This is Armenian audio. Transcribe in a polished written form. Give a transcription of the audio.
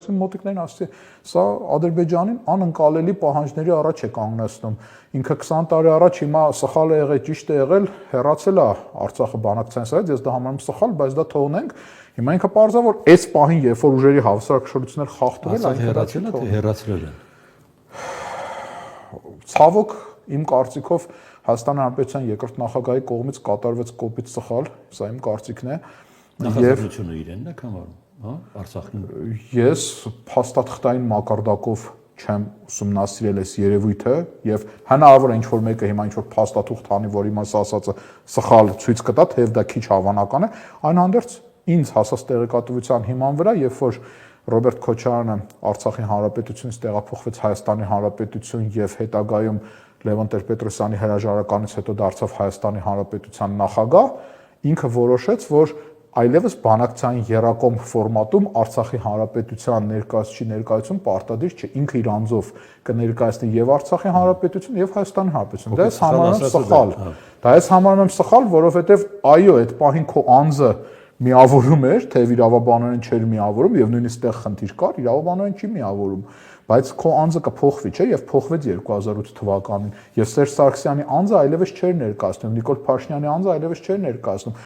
Մոտիկներին ասի, սա Ադրբեջանին անընկալելի պահանջների առաջ է կանգնեցնում։ Ինքը 20 տարի առաջ հիմա սխալ է եղել, ճիշտ է եղել, հեռացել է Արցախը բանակցային սայից, ես դա համարում սխալ, բայց դա թողնենք։ Հիմա ինքը պարզա որ այս պահին, երբ որ ուժերի հավասարակշռություններ խախտվել, այն հեռացել է, թե հեռացրել են։ Ցավոք, իմ կարծիքով Հայաստանի Հանրապետության երկրորդ նախագահի կողմից կատարվեց կոպիտ սխալ, սա իմ կարծիքն է։ Նախաձեռնությունը իրենն է կամարում, հա, Արցախին։ Ես փաստաթղթային մակարդակով չեմ ուսումնասիրել այս երևույթը եւ հնարավոր է ինչ-որ մեկը հիմա ինչ-որ փաստաթուղթ անի, որ իմ ասածը սխալ ցույց կտա, թեև դա քիչ հավանական է, այնուհանդերձ ինձ հասած տեղեկատվության հիման վրա, երբ որ Ռոբերտ Քոչարյանը Արցախի հանրապետությունից տեղափոխվեց Հայաստանի Հանրապետություն եւ հետագայում Լևոն Տեր-Պետրոսյանի հրաժարականից հետո դարձավ Հայաստանի Հանրապետության նախագահ, ինքը որոշեց, որ այլևս բանակցային եռակողմ ֆորմատում Արցախի Հանրապետության ներկայացուցիչի ներկայացում պարտադիր չէ, ինքը իր անձով կներկայացնի եւ Արցախի Հանրապետություն եւ Հայաստանի Հանրապետություն։ Դա ես համարում եմ սխալ։ Դա ես համարում եմ սխալ, որովհետեւ այո, այդ պահին քո անձը միավորում էր, թեև իրավաբանորեն չէր միավորում եւ նույնիսկ տեղ խնդիր կար, իրավաբանորեն չի միավորում, բայց քո անձը կփոխվի, չէ, եւ փոխվեց 2008 թվականին։ Եվ Սերժ Սարգսյանի անձը այլևս չէր ներկայացնում, Նիկոլ Փաշինյանի անձը այլևս չէր ներկայացնում։